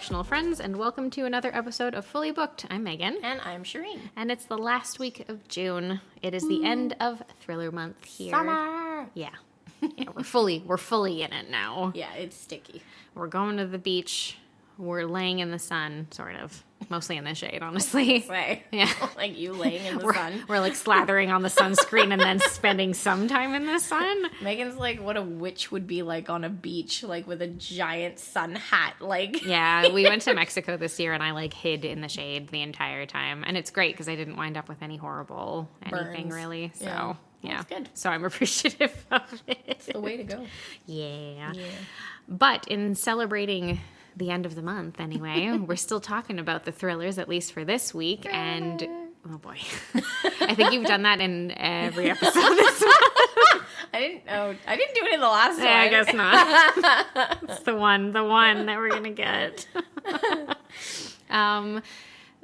fictional friends, and welcome to another episode of Fully Booked. I'm Megan. And I'm Shireen. And it's the last week of June. It is the end of Thriller Month here. Summer! Yeah. We're fully in it now. Yeah, it's sticky. We're going to the beach. We're laying in the sun, sort of. Mostly in the shade, honestly. Yeah. Like you laying in the sun. We're like slathering on the sunscreen and then spending some time in the sun. Megan's like what a witch would be like on a beach, like with a giant sun hat. Like Yeah, we went to Mexico this year and I like hid in the shade the entire time. And it's great because I didn't wind up with any horrible anything burns. Really. So yeah. That's good. So I'm appreciative of it. It's the way to go. Yeah. But in celebrating the end of the month anyway, we're still talking about the thrillers, at least for this week. And oh boy, I think you've done that in every episode this month. I didn't do it in the last one. Yeah, I guess not. It's the one that we're gonna get.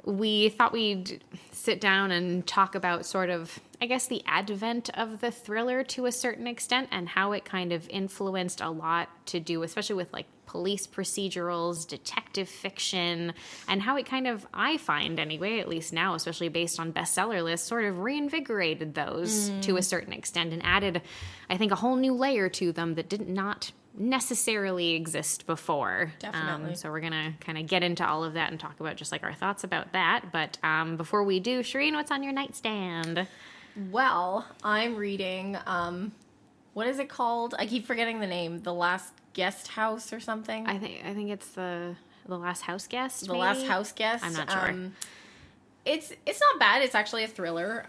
We thought we'd sit down and talk about sort of, I guess, the advent of the thriller to a certain extent and how it kind of influenced a lot to do, especially with like police procedurals, detective fiction, and how it kind of, I find anyway, at least now, especially based on bestseller lists, sort of reinvigorated those to a certain extent and added, I think, a whole new layer to them that did not necessarily exist before. Definitely. So we're gonna kind of get into all of that and talk about just like our thoughts about that. But before we do, Shireen, what's on your nightstand? Well, I'm reading what is it called? I keep forgetting the name. The Last Guest House or something. I think it's the Last House Guest. The Last House Guest. I'm not sure. It's not bad. It's actually a thriller.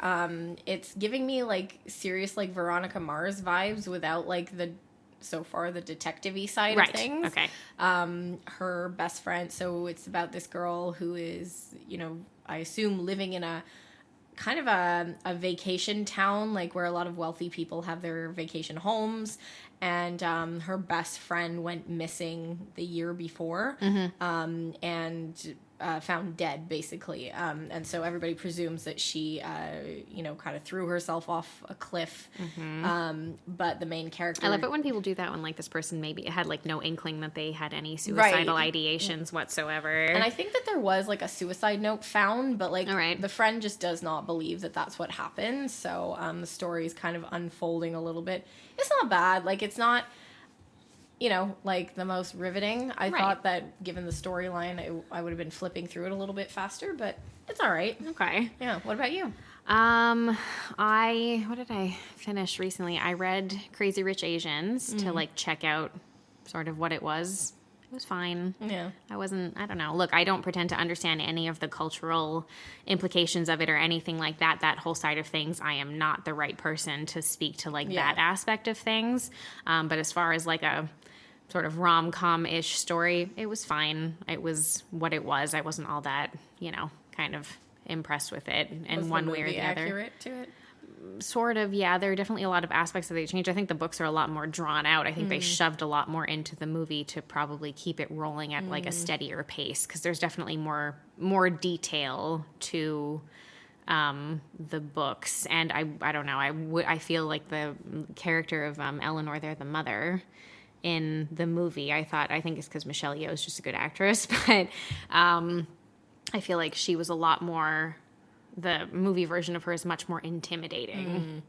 It's giving me like serious like Veronica Mars vibes without like the detective-y side of things. Okay. Her best friend. So it's about this girl who is, I assume living in a kind of a vacation town, like where a lot of wealthy people have their vacation homes. And her best friend went missing the year before, and found dead, basically. And so everybody presumes that she, kind of threw herself off a cliff. But the main character... I love it when people do that when, like, this person maybe had, like, no inkling that they had any suicidal ideations whatsoever. And I think that there was, like, a suicide note found, but, like, right. The friend just does not believe that that's what happened. So the story is kind of unfolding a little bit. It's not bad. Like, it's not... like the most riveting. I thought that given the storyline, I would have been flipping through it a little bit faster, but it's all right. Okay. Yeah. What about you? What did I finish recently? I read Crazy Rich Asians to like check out sort of what it was. It was fine. Yeah. I don't know. Look, I don't pretend to understand any of the cultural implications of it or anything like that. That whole side of things, I am not the right person to speak to like that aspect of things. But as far as like a sort of rom-com-ish story, it was fine. It was what it was. I wasn't all that, kind of impressed with it in one way or the other. Accurate to it? Sort of, yeah. There are definitely a lot of aspects that they changed. I think the books are a lot more drawn out. I think they shoved a lot more into the movie to probably keep it rolling at like a steadier pace because there's definitely more detail to the books. And I don't know. I feel like the character of Eleanor there, the mother in the movie, I think it's because Michelle Yeoh is just a good actress, but I feel like she was a lot more, the movie version of her is much more intimidating,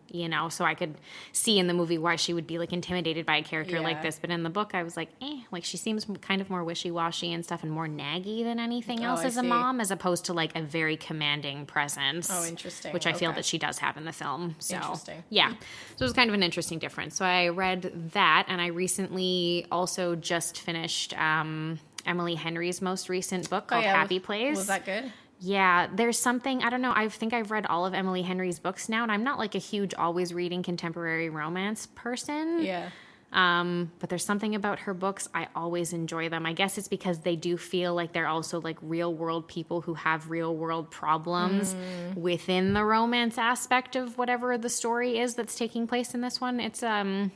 so I could see in the movie why she would be like intimidated by a character like this, but in the book I was like, like she seems kind of more wishy-washy and stuff and more naggy than anything else as a mom, as opposed to like a very commanding presence. Oh, interesting. Which I feel that she does have in the film. So, interesting. Yeah. So it was kind of an interesting difference. So I read that, and I recently also just finished Emily Henry's most recent book called Happy Place. Was that good? Yeah, there's something, I don't know, I think I've read all of Emily Henry's books now, and I'm not like a huge always reading contemporary romance person. Yeah. But there's something about her books, I always enjoy them. I guess it's because they do feel like they're also like real world people who have real world problems within the romance aspect of whatever the story is that's taking place in this one. It's a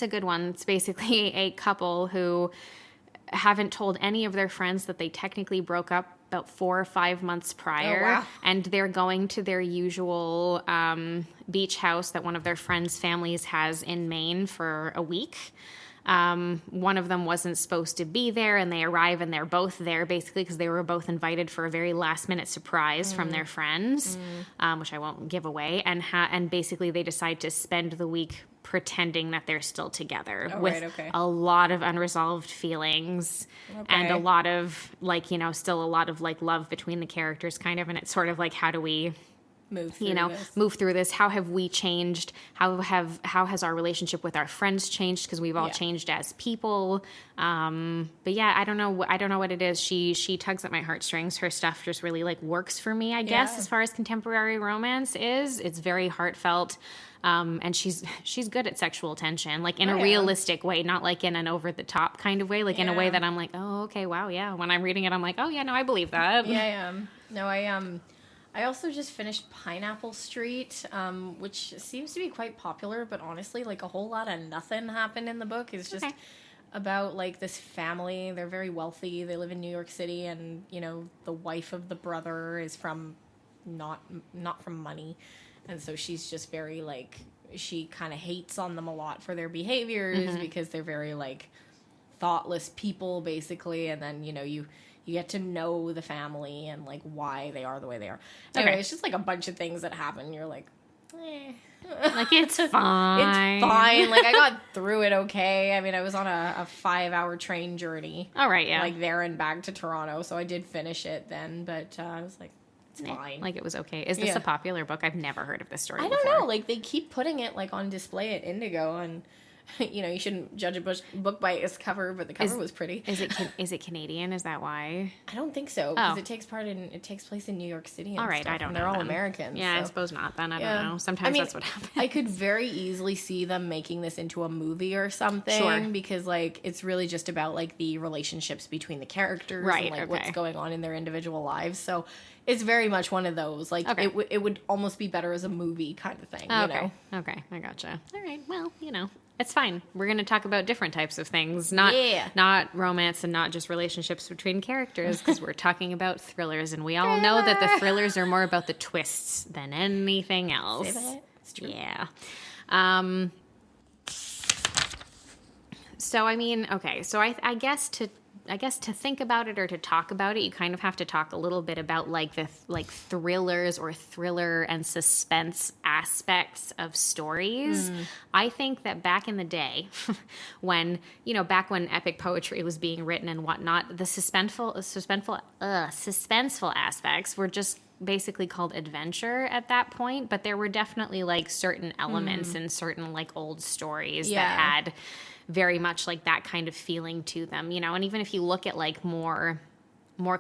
good one. It's basically a couple who haven't told any of their friends that they technically broke up about 4 or 5 months prior. Oh, wow. And they're going to their usual beach house that one of their friends' families has in Maine for a week. One of them wasn't supposed to be there, and they arrive and they're both there basically because they were both invited for a very last minute surprise from their friends, which I won't give away. And basically they decide to spend the week pretending that they're still together with a lot of unresolved feelings and a lot of still a lot of love between the characters kind of. And it's sort of like, how do we move through this? How have we changed? How has our relationship with our friends changed? Because we've all changed as people. But yeah, I don't know what it is. She tugs at my heartstrings. Her stuff just really works for me, I guess, as far as contemporary romance is. It's very heartfelt. And she's good at sexual tension, in a realistic way, not in an over the top kind of way, in a way that I'm like, oh, okay, wow, yeah. When I'm reading it, I'm like, oh yeah, no, I believe that. Yeah, no, I also just finished Pineapple Street, which seems to be quite popular, but honestly, a whole lot of nothing happened in the book. It's just about, this family. They're very wealthy. They live in New York City, and, the wife of the brother is from not from money. And so she's just very, she kind of hates on them a lot for their behaviors because they're very, thoughtless people, basically. And then, you get to know the family and, why they are the way they are. Anyway, it's just, a bunch of things that happen. You're like, eh. It's fine. It's fine. I got through it okay. I mean, I was on a 5-hour train journey. All right, yeah. There and back to Toronto. So I did finish it then. But I was like, it's fine. It was okay. Is this a popular book? I've never heard of this story before. I don't know. They keep putting it, on display at Indigo, and, you shouldn't judge a book by its cover, but the cover was pretty. Is it Canadian? Is that why? I don't think so, because it takes place in New York City and all right, stuff, I don't know. They're all then. Americans. Yeah, so. I suppose not then. I don't know. Sometimes that's what happens. I could very easily see them making this into a movie or something. Sure. Because, it's really just about, the relationships between the characters and, what's going on in their individual lives. So it's very much one of those. It would almost be better as a movie kind of thing, you know? Okay, I gotcha. All right, well, it's fine. We're going to talk about different types of things, not romance and not just relationships between characters, because we're talking about thrillers, and we all know that the thrillers are more about the twists than anything else. Say that? It's true. Yeah. So I mean, okay. So I guess to think about it or to talk about it, you kind of have to talk a little bit about the thrillers or thriller and suspense aspects of stories. I think that back in the day, when epic poetry was being written and whatnot, the suspenseful aspects were just basically called adventure at that point. But there were definitely certain elements in certain old stories that had very much that kind of feeling to them, and even if you look at more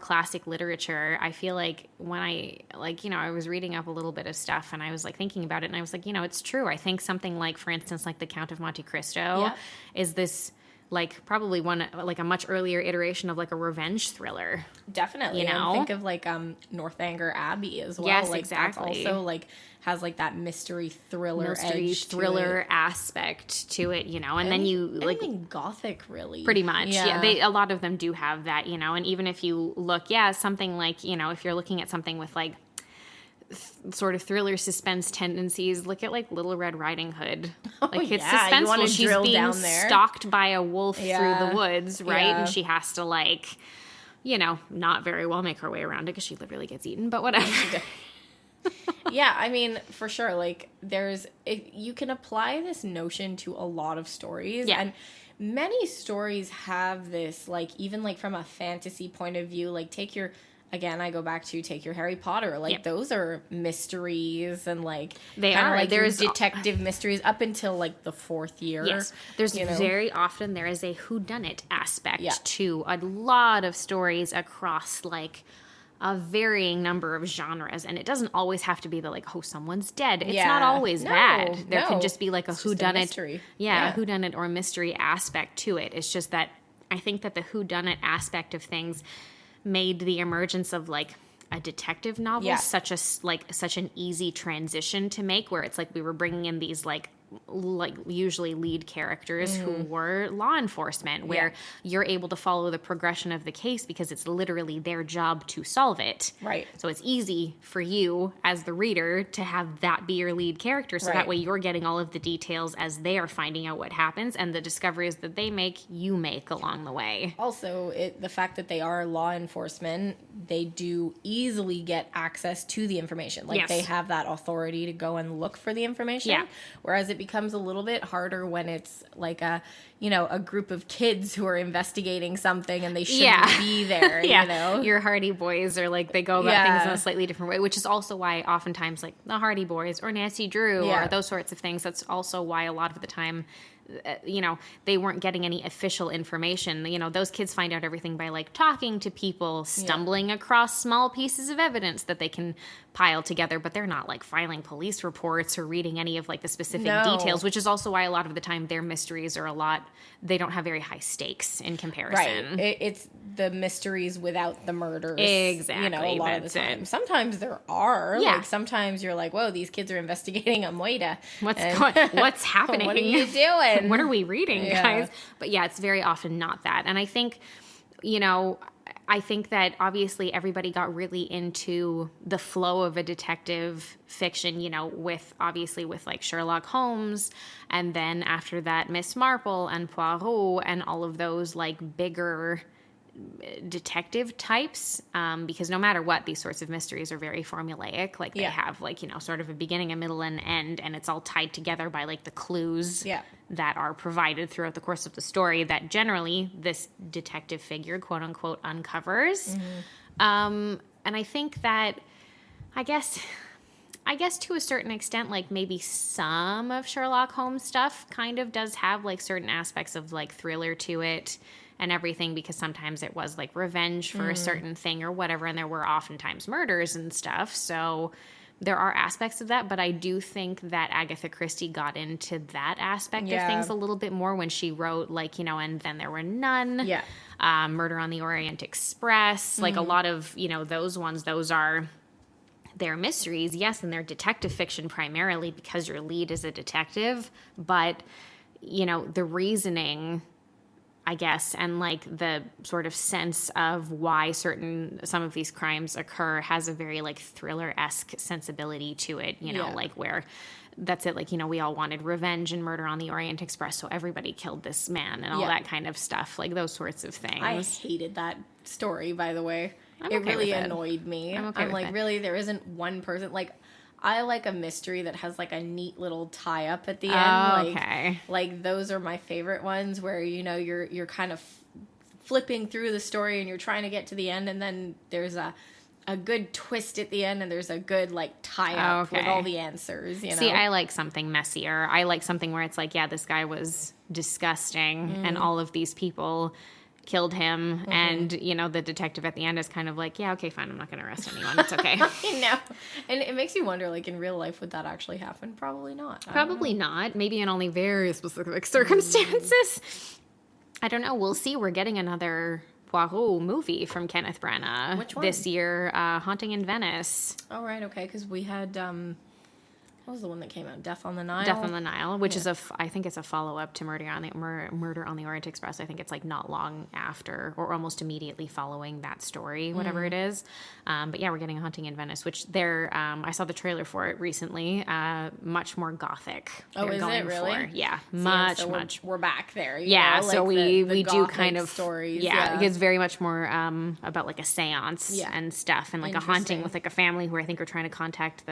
classic literature, I feel when I I was reading up a little bit of stuff and I was thinking about it, and I was it's true. I think something for instance, the Count of Monte Cristo is this probably one a much earlier iteration of a revenge thriller. Definitely. And think of Northanger Abbey as well. Yes, exactly. That's also has that mystery thriller aspect to it, and then you anything gothic, really. Pretty much. Yeah. A lot of them do have that, and even if you look, something if you're looking at something with sort of thriller suspense tendencies, look at Little Red Riding Hood. It's suspenseful. She's being stalked by a wolf through the woods, right? And she has to not very well make her way around it because she literally gets eaten, but whatever. Yeah, I mean, for sure. You can apply this notion to a lot of stories, and many stories have this, even from a fantasy point of view. Take your Harry Potter. Those are mysteries and they are. There's detective mysteries up until the fourth year. Yes, there's very often there is a whodunit aspect to a lot of stories across a varying number of genres, and it doesn't always have to be someone's dead. It's not always that. There could just be a whodunit, a whodunit or mystery aspect to it. It's just that I think that the whodunit aspect of things made the emergence of a detective novel such an easy transition to make, where it's we were bringing in these like usually lead characters who were law enforcement, where you're able to follow the progression of the case because it's literally their job to solve it. Right. So it's easy for you as the reader to have that be your lead character. So that way you're getting all of the details as they are finding out what happens, and the discoveries that they make, you make along the way. Also, the fact that they are law enforcement, they do easily get access to the information. Like they have that authority to go and look for the information. Yeah. Whereas it becomes a little bit harder when it's like a group of kids who are investigating something and they shouldn't be there, you know? Your Hardy Boys are like, they go about things in a slightly different way, which is also why oftentimes like the Hardy Boys or Nancy Drew or those sorts of things, that's also why a lot of the time, they weren't getting any official information. Those kids find out everything by like talking to people, stumbling across small pieces of evidence that they can pile together, but they're not like filing police reports or reading any of like the specific details, which is also why a lot of the time their mysteries are they don't have very high stakes in comparison. Right. It's the mysteries without the murders. Exactly. A lot of the time. Sometimes there are. Yeah. Like sometimes you're like, whoa, these kids are investigating a moida. What's happening? What are you doing? What are we reading, guys? But yeah, it's very often not that. And I think, I think that obviously everybody got really into the flow of a detective fiction, with like Sherlock Holmes, and then after that Miss Marple and Poirot and all of those like bigger detective types, because no matter what, these sorts of mysteries are very formulaic. Like they have like, sort of a beginning, a middle, and end, and it's all tied together by like the clues that are provided throughout the course of the story that generally this detective figure, quote unquote, uncovers. And I think that, I guess to a certain extent, like maybe some of Sherlock Holmes stuff kind of does have like certain aspects of like thriller to it and everything, because sometimes it was like revenge for a certain thing or whatever, and there were oftentimes murders and stuff. So there are aspects of that, but I do think that Agatha Christie got into that aspect of things a little bit more when she wrote like, and then there were none. Murder on the Orient Express, like a lot of, those ones, those are their mysteries, yes, and they're detective fiction primarily because your lead is a detective, but, the reasoning, I guess, and like the sort of sense of why some of these crimes occur has a very like thriller-esque sensibility to it, like where that's it, like, we all wanted revenge and Murder on the Orient Express, so everybody killed this man and all that kind of stuff, like those sorts of things. I hated that story, by the way. It really annoyed me. I'm like, really, there isn't one person, like, I like a mystery that has like a neat little tie up at the end. Like those are my favorite ones where you're kind of flipping through the story and you're trying to get to the end, and then there's a good twist at the end, and there's a good like tie up with all the answers. See, I like something messier. I like something where it's like, yeah, this guy was disgusting, and all of these people killed him, and the detective at the end is kind of like, yeah, okay, fine, I'm not going to arrest anyone, it's okay. I know. And it makes you wonder, like, in real life, would that actually happen? Probably not. Probably not. Maybe in only very specific circumstances. I don't know. We'll see. We're getting another Poirot movie from Kenneth Branagh. Which one? This year, Haunting in Venice. Oh, right, okay, because we had what was the one that came out? Death on the Nile? Death on the Nile, which is I think it's a follow-up to Murder on the Orient Express. I think it's like not long after or almost immediately following that story, whatever it is. But yeah, we're getting a Haunting in Venice, which I saw the trailer for it recently. Much more gothic. Oh, is it really? Yeah, much. We're back there. Yeah, so like we do kind of stories. Yeah, it's very much more about like a seance and stuff, and like a haunting with like a family who I think are trying to contact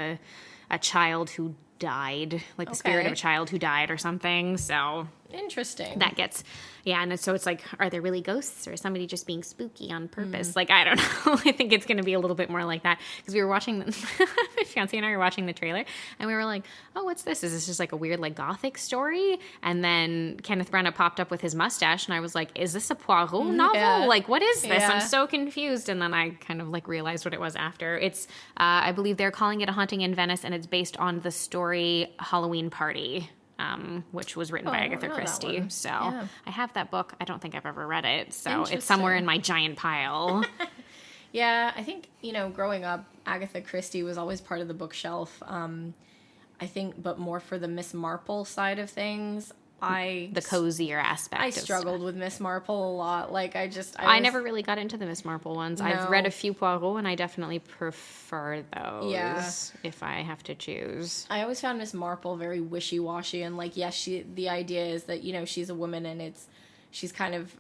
a child who died, like the spirit of a child who died or something. So interesting. That gets, and so it's like, are there really ghosts or is somebody just being spooky on purpose? Like, I don't know. I think it's going to be a little bit more like that, because we were watching, my fiance and I were watching the trailer, and we were like, oh, what's this? Is this just like a weird like gothic story? And then Kenneth Branagh popped up with his mustache, and I was like, is this a Poirot novel? Yeah. Like, what is this? I'm so confused. And then I kind of like realized what it was after. It's, I believe they're calling it A Haunting in Venice, and it's based on the story Halloween Party, which was written by Agatha Christie. So I have that book. I don't think I've ever read it. So it's somewhere in my giant pile. Yeah, I think, growing up, Agatha Christie was always part of the bookshelf. I think, but more for the Miss Marple side of things. The cozier aspect. I struggled with Miss Marple a lot. Like, I never really got into the Miss Marple ones. No. I've read a few Poirot, and I definitely prefer those if I have to choose. I always found Miss Marple very wishy-washy, and like, yes, the idea is that, you know, she's a woman, and she's kind of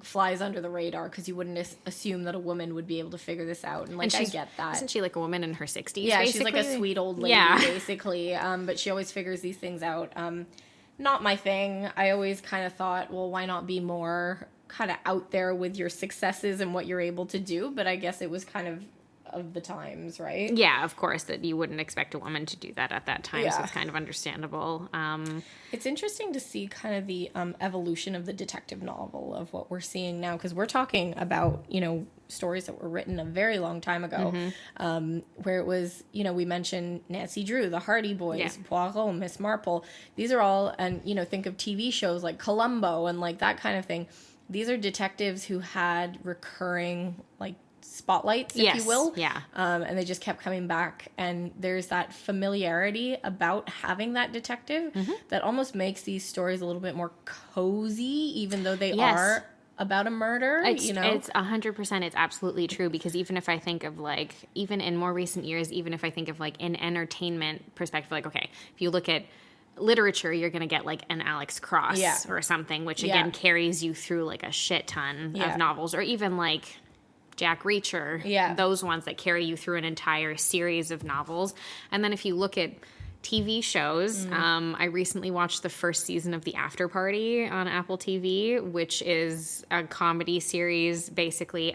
flies under the radar because you wouldn't assume that a woman would be able to figure this out, and like, I get that. Isn't she like a woman in her 60s? Yeah, basically? She's like a sweet old lady, basically. But she always figures these things out. Not my thing. I always kind of thought, well, why not be more kind of out there with your successes and what you're able to do? But I guess it was kind of the times, right? Yeah, of course, that you wouldn't expect a woman to do that at that time, so it's kind of understandable. It's interesting to see kind of the evolution of the detective novel of what we're seeing now, because we're talking about, you know, stories that were written a very long time ago, where it was, you know, we mentioned Nancy Drew, the Hardy Boys, Poirot, Miss Marple. These are all, and, you know, think of TV shows like Columbo and like that kind of thing. These are detectives who had recurring, like, spotlights, if you will. Yeah. And they just kept coming back. And there's that familiarity about having that detective that almost makes these stories a little bit more cozy, even though they are about a murder. You know, it's 100%. It's absolutely true, because even if I think of like, even in more recent years, even if I think of like an entertainment perspective, like, okay, if you look at literature, you're going to get like an Alex Cross or something, which again carries you through like a shit ton of novels, or even like Jack Reacher, those ones that carry you through an entire series of novels. And then if you look at TV shows, I recently watched the first season of The After Party on Apple TV, which is a comedy series, basically,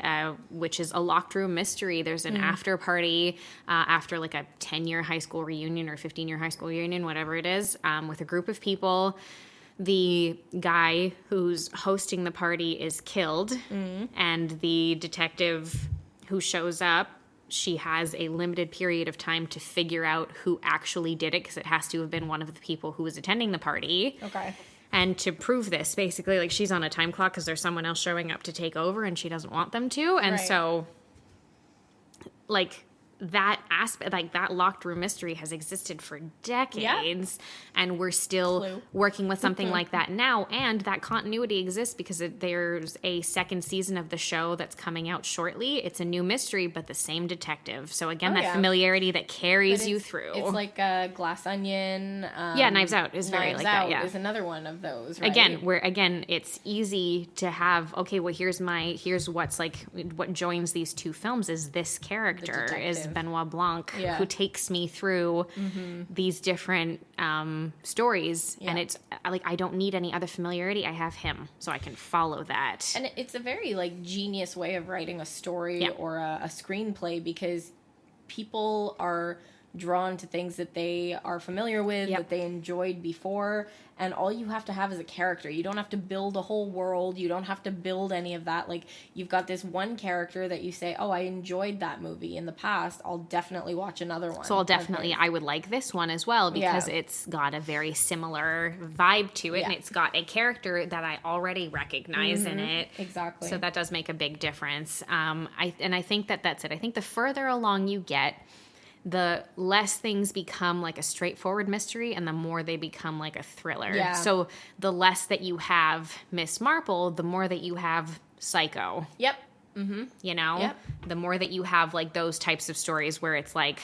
which is a locked room mystery. There's an after party after like a 10-year high school reunion or 15-year high school reunion, whatever it is, with a group of people. The guy who's hosting the party is killed, and the detective who shows up, she has a limited period of time to figure out who actually did it, because it has to have been one of the people who was attending the party. Okay. And to prove this, basically, like, she's on a time clock because there's someone else showing up to take over, and she doesn't want them to. And so, like, that aspect, like that locked room mystery has existed for decades, and we're still working with something like that now, and that continuity exists because there's a second season of the show that's coming out shortly. It's a new mystery, but the same detective. So again, that familiarity that carries you through. It's like a Glass Onion. Knives Out is very like that. Yeah, is another one of those. Right? Again, it's easy to have. Okay, well, here's what's like what joins these two films is this character is Benoit Blanc, who takes me through these different stories, and it's like I don't need any other familiarity. I have him, so I can follow that. And it's a very like genius way of writing a story or a screenplay, because people are drawn to things that they are familiar with, that they enjoyed before, and all you have to have is a character. You don't have to build a whole world. You don't have to build any of that. Like, you've got this one character that you say, oh, I enjoyed that movie in the past. I'll definitely watch another one. So I would like this one as well, because it's got a very similar vibe to it, and it's got a character that I already recognize in it. Exactly. So that does make a big difference. I think that's it. I think the further along you get, the less things become like a straightforward mystery, and the more they become like a thriller. Yeah. So the less that you have Miss Marple, the more that you have Psycho. Yep. Mm-hmm. You know? Yep. The more that you have like those types of stories where it's like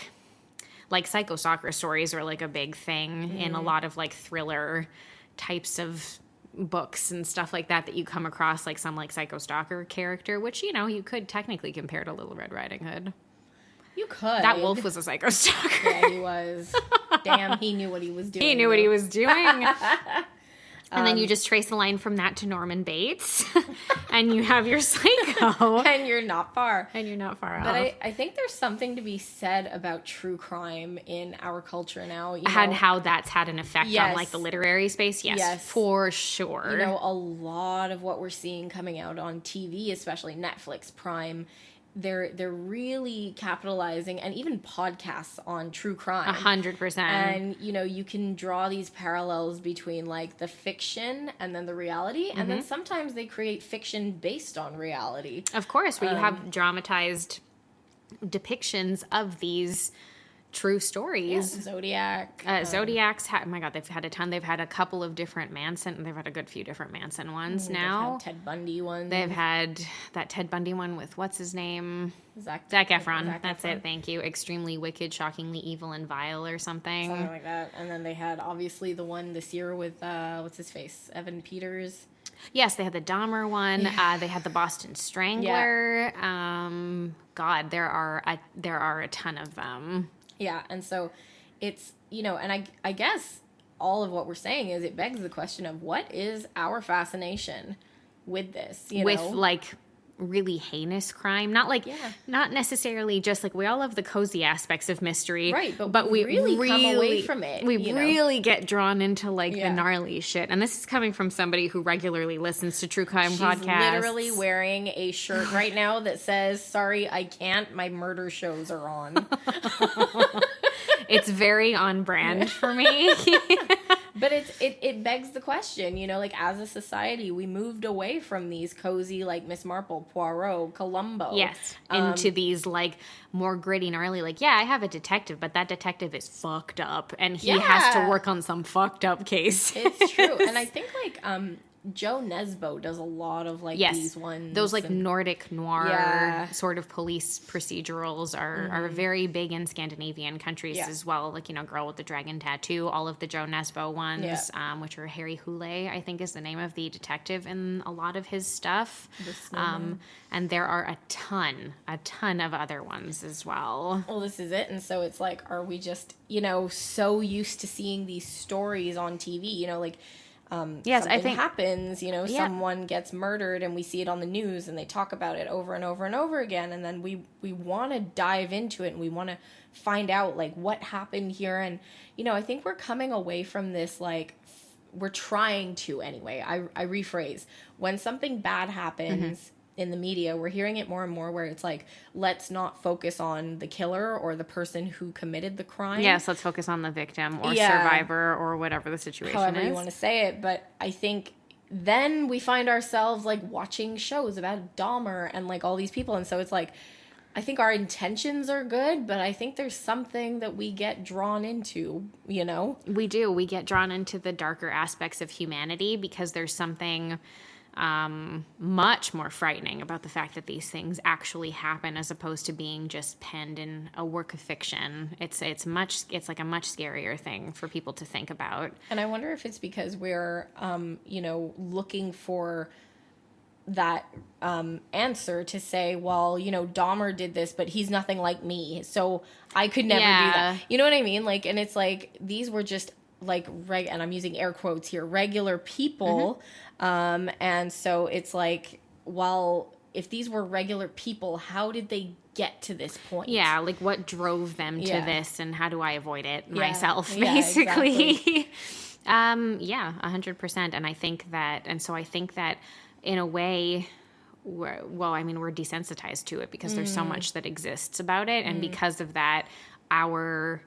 Psycho Stalker stories are like a big thing in a lot of like thriller types of books and stuff like that you come across, like some like Psycho Stalker character, which, you know, you could technically compare to Little Red Riding Hood. You could. That wolf was a psycho stalker. Yeah, he was. Damn, he knew what he was doing. He knew what he was doing. And then you just trace the line from that to Norman Bates, and you have your Psycho. And you're not far. But I think there's something to be said about true crime in our culture now. And how that's had an effect on like the literary space. Yes, for sure. You know, a lot of what we're seeing coming out on TV, especially Netflix, Prime, they're really capitalizing, and even podcasts on true crime. 100%. And, you know, you can draw these parallels between, like, the fiction and then the reality. And then sometimes they create fiction based on reality. Of course, where you have dramatized depictions of these true stories. Zodiac. Zodiac's oh my God, they've had a ton. They've had a couple of different Manson. They've had a good few different Manson ones now. They've had Ted Bundy ones. They've had that Ted Bundy one with what's his name? Zac Efron. That's it. Thank you. Extremely wicked, shockingly evil, and vile, or something. Something like that. And then they had obviously the one this year with what's his face, Evan Peters. Yes, they had the Dahmer one. Yeah. They had the Boston Strangler. Yeah. God, there are a ton of them. Yeah, and so it's, you know, and I guess all of what we're saying is it begs the question of what is our fascination with this, you with know? Like really heinous crime, not not necessarily just like we all love the cozy aspects of mystery, right? But we really come away from it. We really get drawn into like the gnarly shit, and this is coming from somebody who regularly listens to true crime podcasts. Literally wearing a shirt right now that says, "Sorry, I can't. My murder shows are on." It's very on brand for me. But it begs the question, you know, like as a society, we moved away from these cozy, like Miss Marple, Poirot, Columbo. Yes, into these like more gritty, gnarly, like, yeah, I have a detective, but that detective is fucked up, and he has to work on some fucked up case. It's true, and I think like Joe Nesbo does a lot of like these ones. Those like Nordic noir sort of police procedurals are very big in Scandinavian countries as well. Like, you know, Girl with the Dragon Tattoo, all of the Joe Nesbo ones, which are Harry Houlet, I think is the name of the detective in a lot of his stuff. And there are a ton of other ones as well. Well, this is it. And so it's like, are we just, you know, so used to seeing these stories on TV, you know, like, yes, something I think happens, you know, someone gets murdered and we see it on the news and they talk about it over and over and over again. And then we want to dive into it and we want to find out like what happened here. And, you know, I think we're coming away from this, like, we're trying to anyway. I rephrase. When something bad happens in the media, we're hearing it more and more where it's like, let's not focus on the killer or the person who committed the crime. Yes, let's focus on the victim or survivor or whatever the situation is. However you want to say it. But I think then we find ourselves like watching shows about Dahmer and like all these people. And so it's like, I think our intentions are good, but I think there's something that we get drawn into, you know? We do. We get drawn into the darker aspects of humanity because there's something much more frightening about the fact that these things actually happen as opposed to being just penned in a work of fiction. It's like a much scarier thing for people to think about. And I wonder if it's because we're, you know, looking for that answer to say, well, you know, Dahmer did this, but he's nothing like me, so I could never do that. You know what I mean? Like, and it's like, these were just like, and I'm using air quotes here, regular people. And so it's like, well, if these were regular people, how did they get to this point? Yeah, like what drove them to this and how do I avoid it myself, basically. Exactly. 100%. And I think that in a way, we're desensitized to it because there's so much that exists about it. And because of that, our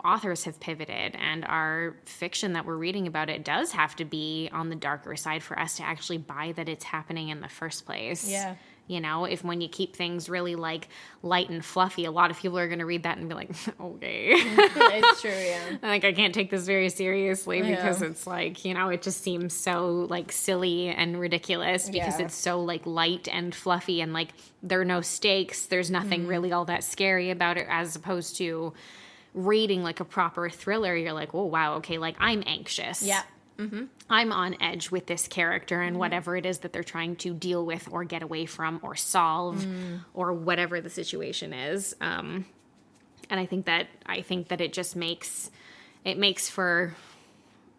authors have pivoted, and our fiction that we're reading about it does have to be on the darker side for us to actually buy that it's happening in the first place. Yeah. You know, when you keep things really like light and fluffy, a lot of people are going to read that and be like, okay. It's true, yeah. Like, I can't take this very seriously because it's like, you know, it just seems so like silly and ridiculous because it's so like light and fluffy and like there are no stakes. There's nothing really all that scary about it, as opposed to reading like a proper thriller. You're like, oh wow, okay, like I'm anxious. Yeah. I'm on edge with this character and whatever it is that they're trying to deal with or get away from or solve or whatever the situation is. And I think that it just makes for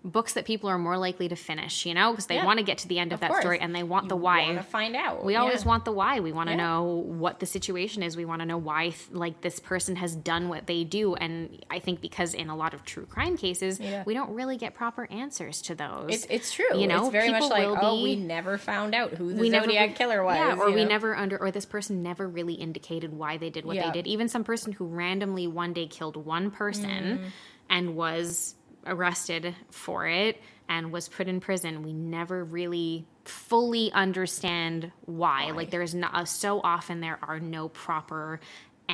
books that people are more likely to finish, you know, because they want to get to the end of that story and they want the why. We want to find out. We always want the why. We want to know what the situation is. We want to know why, like, this person has done what they do. And I think because in a lot of true crime cases, we don't really get proper answers to those. It's true. You know, it's very much like, we never found out who the Zodiac killer was. Yeah, or or this person never really indicated why they did what they did. Even some person who randomly one day killed one person and was arrested for it and was put in prison, we never really fully understand why. Like, there's not so often there are no proper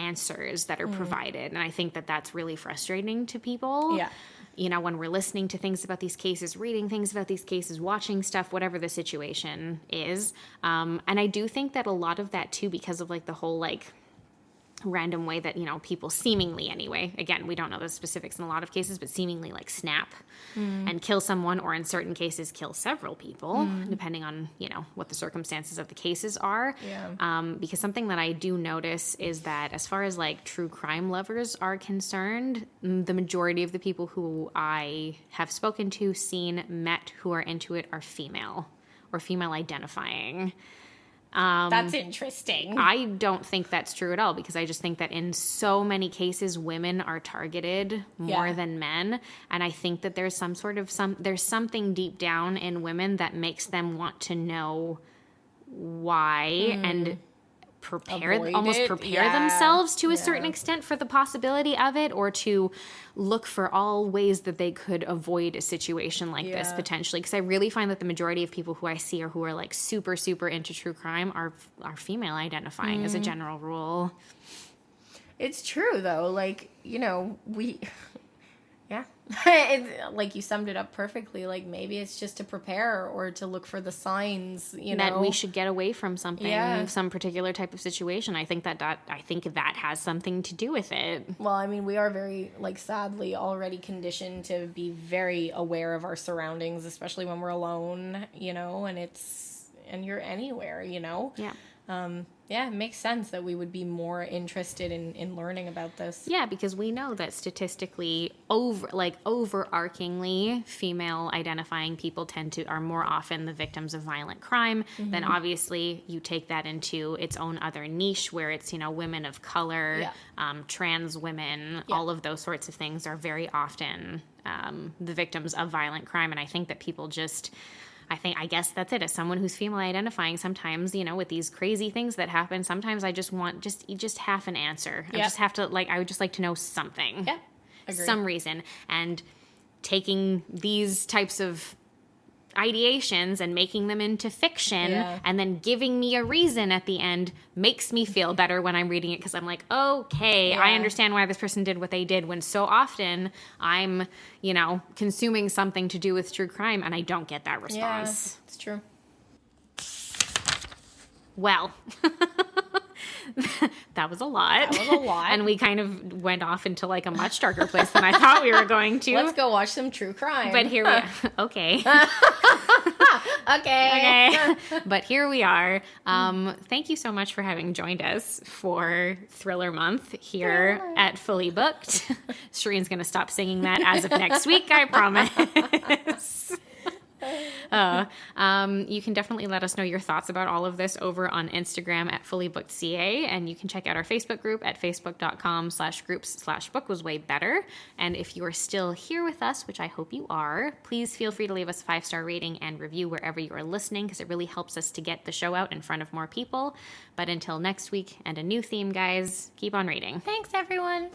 answers that are provided. And I think that that's really frustrating to people. Yeah. You know, when we're listening to things about these cases, reading things about these cases, watching stuff, whatever the situation is. And I do think that a lot of that too, because of like the whole like random way that, you know, people seemingly anyway, again, we don't know the specifics in a lot of cases, but seemingly like snap and kill someone, or in certain cases kill several people, depending on, you know, what the circumstances of the cases are. Yeah. Because something that I do notice is that as far as like true crime lovers are concerned, the majority of the people who I have spoken to, seen, met, who are into it are female or female identifying. That's interesting. I don't think that's true at all, because I just think that in so many cases, women are targeted more than men. And I think that there's there's something deep down in women that makes them want to know why and prepare themselves to a certain extent for the possibility of it, or to look for all ways that they could avoid a situation like this potentially. Because I really find that the majority of people who I see or who are like super, super into true crime are female identifying as a general rule. It's true though. Like, you know, it's, like you summed it up perfectly. Like maybe it's just to prepare or to look for the signs, you know, that we should get away from something, some particular type of situation. I think that has something to do with it. Well, I mean, we are very, like, sadly already conditioned to be very aware of our surroundings, especially when we're alone, you know, and you're anywhere, you know? Yeah. It makes sense that we would be more interested in learning about this. Yeah, because we know that statistically, overarchingly, female identifying people are more often the victims of violent crime. Then obviously you take that into its own other niche where it's, you know, women of color, trans women, all of those sorts of things are very often the victims of violent crime. And I think that people I guess that's it. As someone who's female identifying, sometimes, you know, with these crazy things that happen, sometimes I just want just half an answer. I just have to, like, I would just like to know something. Yeah, agree. Some reason. And taking these types of ideations and making them into fiction and then giving me a reason at the end makes me feel better when I'm reading it, because I'm like, okay, I understand why this person did what they did, when so often I'm, you know, consuming something to do with true crime and I don't get that response. Yeah, it's true. Well, that was a lot. And we kind of went off into like a much darker place than I thought we were going to. Let's go watch some true crime. But here we are. Okay. Okay. But here we are. Thank you so much for having joined us for Thriller Month here at Fully Booked. Shireen's going to stop singing that as of next week, I promise. You can definitely let us know your thoughts about all of this over on Instagram at fullybookedca, and you can check out our Facebook group at facebook.com/groups/bookwaswaybetter. And if you are still here with us, which I hope you are, please feel free to leave us a 5-star rating and review wherever you are listening, because it really helps us to get the show out in front of more people. But until next week and a new theme, guys, keep on reading. Thanks, everyone.